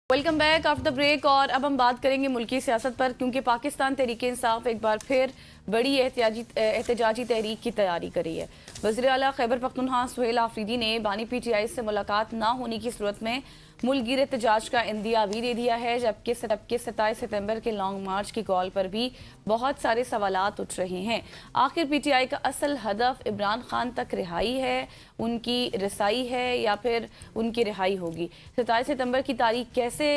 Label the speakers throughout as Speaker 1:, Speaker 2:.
Speaker 1: Welcome back after the break. और अब हम बात करेंगे मुल्की सियासत पर, क्योंकि पाकिस्तान तहरीक इंसाफ एक बार फिर बड़ी एहतजाजी तहरीक की तैयारी करी है। वज़ीर आला खैबर पख्तूनख्वा सुहेल आफरीदी ने बानी PTI से मुलाकात ना होने की सूरत में मुल्कगीर एहतजाज का इंदिया भी दे दिया है, जबकि 27 सितंबर के लॉन्ग मार्च की कॉल पर भी बहुत सारे सवालात उठ रहे हैं। आखिर PTI का असल हदफ इमरान खान तक रिहाई है, उनकी रसाई है, या फिर उनकी रिहाई होगी? 27 सितंबर की तारीख कैसे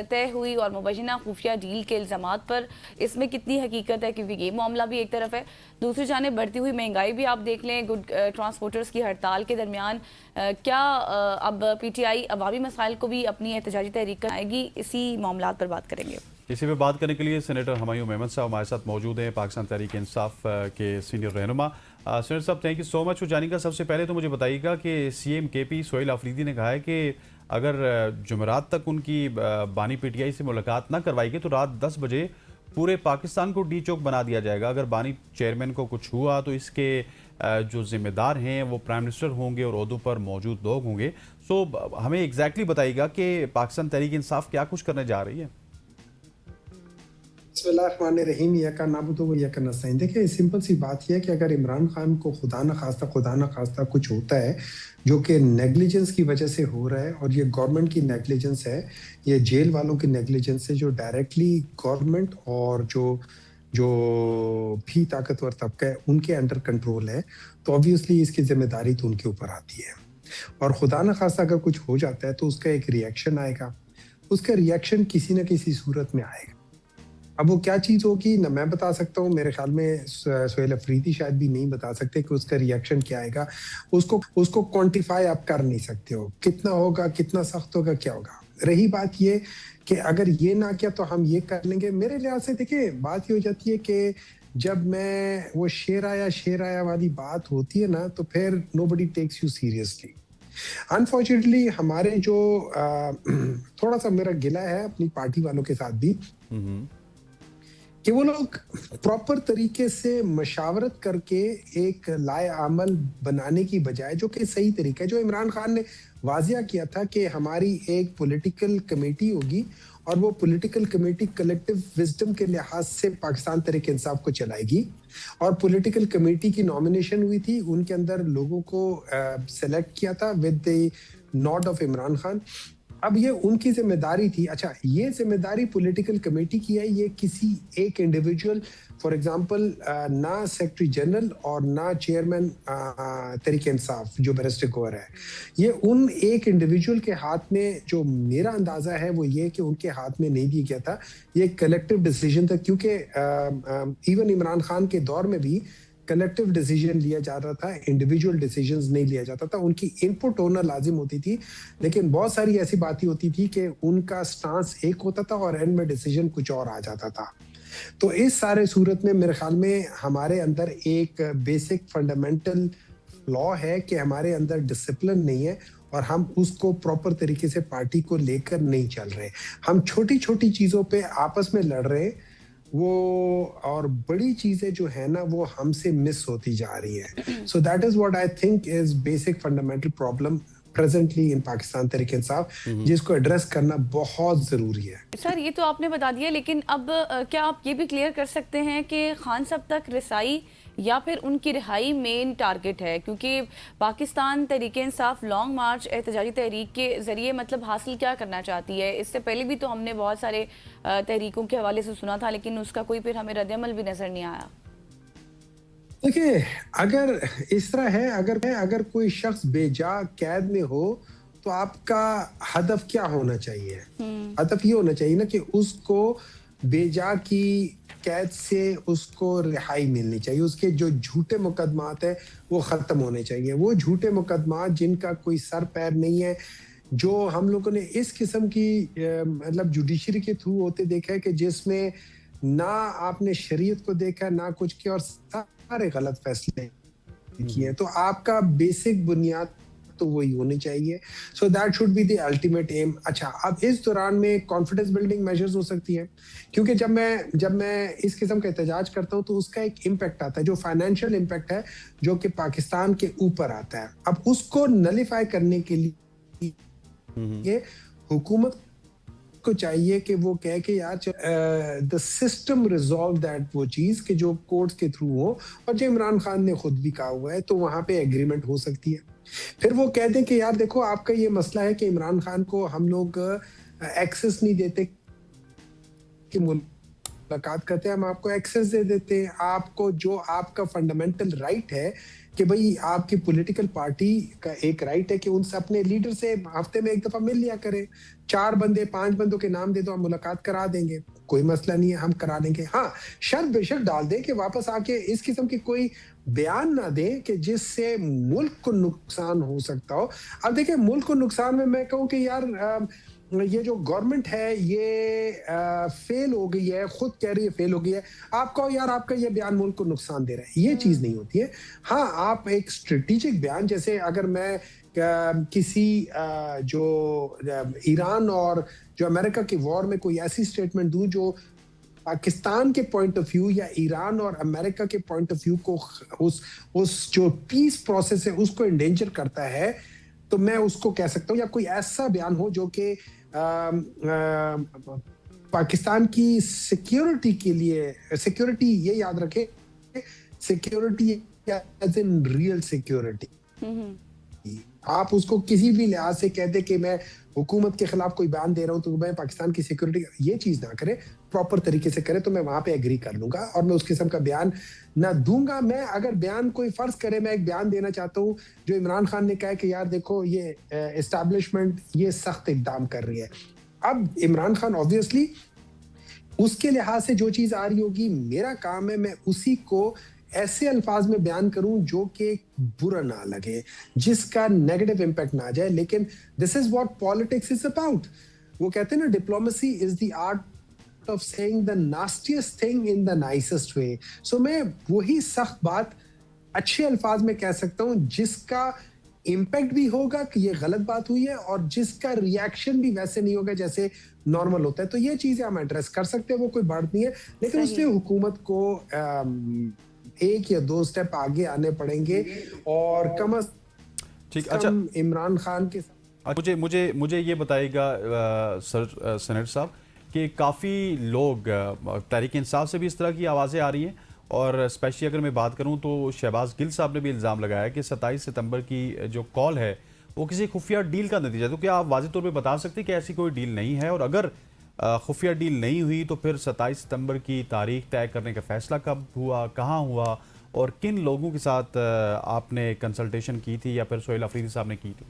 Speaker 1: तय हुई और मुबैना खुफिया डील के इल्ज़ामात पर इसमें कितनी हकीकत है? क्योंकि ये मामला भी एक तरफ है, दूसरी जाने बढ़ती हुई महंगाई भी आप देख लें, गुड ट्रांसपोर्टर्स की हड़ताल के दरमियान क्या अब PTI अवामी मसाइल को भी अपनी एहतजाजी तहरीक कराएगी? इसी मामला पर बात करेंगे।
Speaker 2: इसी पे बात करने के लिए सेनेटर हमायूं मेमन साहब हमारे साथ मौजूद हैं, पाकिस्तान तहरीक इंसाफ के सीनियर रहनुमा। सेनेटर साहब, thank you so much for जानिएगा। सबसे पहले तो मुझे बताइएगा कि CM KP सुहेल आफरीदी ने कहा है कि अगर जुमेरात तक उनकी बानी PTI से मुलाकात ना करवाई गई तो रात 10 बजे पूरे पाकिस्तान को डी चौक बना दिया जाएगा। अगर बानी चेयरमैन को कुछ हुआ तो इसके जो जिम्मेदार हैं वो प्राइम मिनिस्टर होंगे और ओहदों पर मौजूद लोग होंगे। सो हमें एग्जैक्टली बताइएगा कि पाकिस्तान तहरीक इंसाफ क्या कुछ करने जा रही है।
Speaker 3: बिस्मिल्लाहिर्रहमानिर्रहीम। यका नाबुदु व यका नस्तईन। देखिए, सिंपल सी बात यह है कि अगर इमरान खान को खुदा न खास्ता कुछ होता है जो कि नेग्लिजेंस की वजह से हो रहा है, और ये गवर्नमेंट की नेग्लिजेंस है, ये जेल वालों की नेग्लिजेंस है जो डायरेक्टली गवर्नमेंट और जो जो भी ताकतवर तबका है उनके अंडर कंट्रोल है, तो ऑब्वियसली इसकी जिम्मेदारी तो उनके ऊपर आती है। और खुदा न खास्ता अगर कुछ हो जाता है तो उसका एक रिएक्शन आएगा, उसका रिएक्शन किसी न किसी सूरत में आएगा। अब वो क्या चीज़ होगी ना मैं बता सकता हूँ, मेरे ख्याल में सुहेल आफरीदी शायद भी नहीं बता सकते कि उसका रिएक्शन क्या आएगा। उसको क्वांटिफाई आप कर नहीं सकते हो, कितना होगा, कितना सख्त होगा, क्या होगा। रही बात ये कि अगर ये ना किया तो हम ये कर लेंगे, मेरे लिहाज से देखिए बात ये हो जाती है कि जब मैं वो शेर आया वाली बात होती है ना, तो फिर nobody takes you seriously. Unfortunately हमारे जो थोड़ा सा मेरा गिला है अपनी पार्टी वालों के साथ भी कि वो लोग प्रॉपर तरीके से मशावरत करके एक लाए अमल बनाने की बजाय, जो कि सही तरीका है, जो इमरान खान ने वाजिया किया था कि हमारी एक पॉलिटिकल कमेटी होगी और वो पॉलिटिकल कमेटी कलेक्टिव विजडम के लिहाज से पाकिस्तान तहरीक इंसाफ को चलाएगी। और पॉलिटिकल कमेटी की नॉमिनेशन हुई थी, उनके अंदर लोगों को सेलेक्ट किया था with the nod of Imran Khan. अब ये उनकी जिम्मेदारी थी। अच्छा, ये जिम्मेदारी पॉलिटिकल कमेटी की है, ये किसी एक इंडिविजुअल, फॉर एग्जांपल ना सेक्रेटरी जनरल और ना चेयरमैन तहरीक इंसाफ जो बैरिस्टर गौहर है, ये उन एक इंडिविजुअल के हाथ में, जो मेरा अंदाजा है वो ये कि उनके हाथ में नहीं दिया गया था, ये कलेक्टिव डिसीजन था। क्योंकि इवन इमरान खान के दौर में भी कलेक्टिव डिसीजन लिया जा रहा था, इंडिविजुअल डिसीजंस नहीं लिया जाता था। उनकी इनपुट होना लाजिम होती थी, लेकिन बहुत सारी ऐसी बातें होती थी कि उनका स्टांस एक होता था और एंड में डिसीजन कुछ और आ जाता था। तो इस सारे सूरत में मेरे ख्याल में हमारे अंदर एक बेसिक फंडामेंटल फ्लॉ है कि हमारे अंदर डिसिप्लिन नहीं है और हम उसको प्रॉपर तरीके से पार्टी को लेकर नहीं चल रहे। हम छोटी छोटी चीजों पे आपस में लड़ रहे हैं वो, और बड़ी चीजें जो है ना वो हमसे मिस होती जा रही है। So that is what I think is basic fundamental problem presently in Pakistan Tehreek Insaf, जिसको एड्रेस करना बहुत जरूरी है।
Speaker 1: सर, ये तो आपने बता दिया, लेकिन अब क्या आप ये भी क्लियर कर सकते हैं कि खान साहब तक रसाई या फिर उनकी रिहाई मेन टारगेट है? क्योंकि पाकिस्तान तहरीक इंसाफ लॉन्ग मार्च एहतजाजी तहरीक के जरिए मतलब हासिल क्या करना चाहती है? इससे पहले भी तो हमने बहुत सारे तहरीकों के हवाले से सुना था, लेकिन उसका कोई फिर हमें रद्द-ए-अमल भी नजर नहीं आया।
Speaker 3: देखिए, अगर इस तरह है, अगर कोई शख्स बेजा कैद में हो तो आपका हदफ क्या होना चाहिए? हदफ ये होना चाहिए ना कि उसको बेजा की कैद से उसको रिहाई मिलनी चाहिए, उसके जो झूठे मुकदमात है वो खत्म होने चाहिए। वो झूठे मुकदमात जिनका कोई सर पैर नहीं है, जो हम लोगों ने इस किस्म की मतलब जुडिशरी के थ्रू होते देखा है कि जिसमें ना आपने शरीयत को देखा, ना कुछ किया और सारे गलत फैसले किए, तो आपका बेसिक बुनियाद तो वही होनी चाहिए। So that should be the ultimate aim. अच्छा, अब इस दौरान में कॉन्फिडेंस बिल्डिंग मेजर्स हो सकती है, क्योंकि जब मैं इस किस्म का एहतजाज करता हूं तो उसका एक इम्पैक्ट आता है, जो फाइनेंशियल इम्पैक्ट है, जो कि पाकिस्तान के ऊपर आता है। अब उसको नलिफाई करने के लिए हुकूमत को चाहिए कि वो कहे कि यार द सिस्टम रिजॉल्व दैट, वो चीज कि जो कोर्ट्स के थ्रू हो, और जो इमरान खान ने खुद भी कहा हुआ है, तो वहां पे एग्रीमेंट हो सकती है। फिर वो कह दें कि यार देखो आपका ये मसला है कि इमरान खान को हम लोग एक्सेस नहीं देते कि मुलाकात करते हैं, हम आपको एक्सेस दे देते हैं। आपको जो आपका फंडामेंटल राइट है कि भाई आपकी पॉलिटिकल पार्टी का एक राइट है कि उनसे अपने लीडर से हफ्ते में एक दफा मिल लिया करें। 4 बंदे 5 बंदों के नाम दे दो, हम मुलाकात करा देंगे, कोई मसला नहीं है, हम करा देंगे। हाँ, शर्त बेशक डाल दें कि वापस आके इस किस्म की कोई बयान ना दें कि जिससे मुल्क को नुकसान हो सकता हो। अब देखिए, मुल्क को नुकसान में मैं कहूँ कि यार ये जो गवर्नमेंट है ये फेल हो गई है, खुद कह रही है फेल हो गई है। आप कहो यार आपका ये बयान मुल्क को नुकसान दे रहा है, ये चीज नहीं होती है। हाँ, आप एक स्ट्रेटेजिक बयान, जैसे अगर मैं किसी जो ईरान और जो अमेरिका के वॉर में कोई ऐसी स्टेटमेंट दूं जो पाकिस्तान के पॉइंट ऑफ व्यू या ईरान और अमेरिका के पॉइंट ऑफ व्यू को उस जो पीस प्रोसेस है उसको एंडेंजर करता है, तो मैं उसको कह सकता हूँ। या कोई ऐसा बयान हो जो कि पाकिस्तान की सिक्योरिटी के लिए, सिक्योरिटी ये याद रखे, security as in real security, आप उसको किसी भी लिहाज से कहते कि मैं हुकूमत के खिलाफ कोई बयान दे रहा हूं तो मैं पाकिस्तान की सिक्योरिटी, ये चीज ना करे, प्रॉपर तरीके से करे, तो मैं वहां पे एग्री कर लूंगा और मैं उस किस्म का बयान ना दूंगा। मैं अगर बयान कोई फर्ज करे, मैं एक बयान देना चाहता हूं जो इमरान खान ने कहा कि यार देखो ये एस्टैब्लिशमेंट ये सख्त इकदाम कर रही है। अब इमरान खान ऑब्वियसली उसके लिहाज से जो चीज आ रही होगी, मेरा काम है मैं उसी को ऐसे अल्फाज में बयान करूं जो कि बुरा ना लगे, जिसका नेगेटिव इम्पैक्ट ना आ जाए। लेकिन this is what politics is about. वो कहते हैं ना, diplomacy is the art of saying the nastiest thing in the nicest way. So मैं वही सख्त बात अच्छे अल्फाज में कह सकता हूं जिसका इम्पैक्ट भी होगा कि ये गलत बात हुई है और जिसका रिएक्शन भी वैसे नहीं होगा जैसे नॉर्मल होता है। तो ये चीजें हम एड्रेस कर सकते हैं, वो कोई बात नहीं है। लेकिन उसमें हुकूमत को एक या 2 स्टेप आगे आने पड़ेंगे और कम
Speaker 2: अच्छा,
Speaker 3: इमरान खान के
Speaker 2: मुझे ये बताइएगा सर सेनेटर साहब कि काफ़ी लोग तहरीक इंसाफ से भी इस तरह की आवाज़ें आ रही हैं, और स्पेशली अगर मैं बात करूं तो शहबाज गिल साहब ने भी इल्ज़ाम लगाया कि 27 सितंबर की जो कॉल है वो किसी खुफिया डील का नतीजा है। तो क्या आप वाज़ेह तौर पे बता सकते हैं कि ऐसी कोई डील नहीं है, और अगर खुफिया डील नहीं हुई तो फिर 27 सितंबर की तारीख तय करने का फैसला कब हुआ, कहाँ हुआ, और किन लोगों के साथ आपने कंसल्टेशन की थी या फिर सोहेल अफरीदी साहब ने की थी?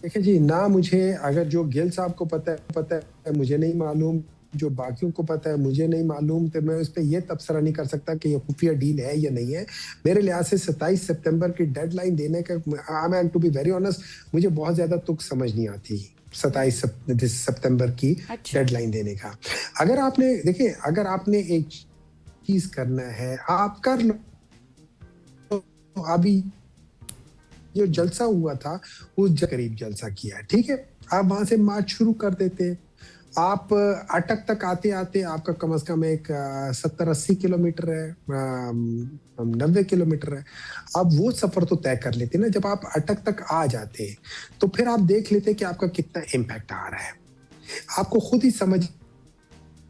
Speaker 3: देखिए जी, ना मुझे, अगर जो गिल साहब को पता है मुझे नहीं मालूम, जो बाकियों को पता है मुझे नहीं मालूम, तो मैं उस पर यह तबसरा नहीं कर सकता कि ये खुफिया डील है या नहीं है। मेरे लिहाज से 27 सितंबर की डेडलाइन देने का, I am to be very honest, मुझे बहुत ज्यादा तुक समझ नहीं आती 27 सितंबर की डेडलाइन देने का। अगर आपने, देखिए, अगर आपने एक चीज करना है आप कर लो। तो अभी जो जलसा हुआ था उस करीब जलसा किया, ठीक है, आप वहां से मार्च शुरू कर देते। आप अटक तक आते आते आपका कम से कम एक 70-80 किलोमीटर है, 90 किलोमीटर है। आप वो सफर तो तय कर लेते ना। जब आप अटक तक आ जाते तो फिर आप देख लेते कि आपका कितना इम्पैक्ट आ रहा है। आपको खुद ही समझ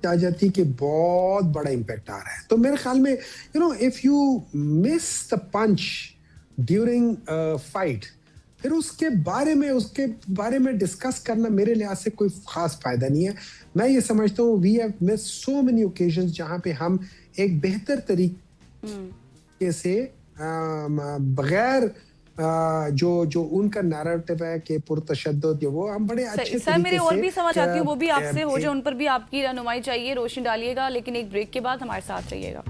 Speaker 3: आ जाती कि बहुत बड़ा इम्पैक्ट आ रहा है। तो मेरे ख्याल में if you miss the punch during fight, फिर उसके बारे में डिस्कस करना मेरे लिहाज से कोई खास फायदा नहीं है। मैं ये समझता हूँ we have missed so many occasions जहाँ पे हम एक बेहतर तरीके से बगैर जो उनका नैरेटिव है कि पुरतशद्दुद, वो हम बड़े अच्छे तरीके से।
Speaker 1: सर, मेरे और भी सवाल चाहती हूँ, वो भी आपसे हो जाए, उन पर भी आपकी रहनुमाई चाहिए, रोशनी डालिएगा। लेकिन एक ब्रेक के बाद हमारे साथ रहिएगा।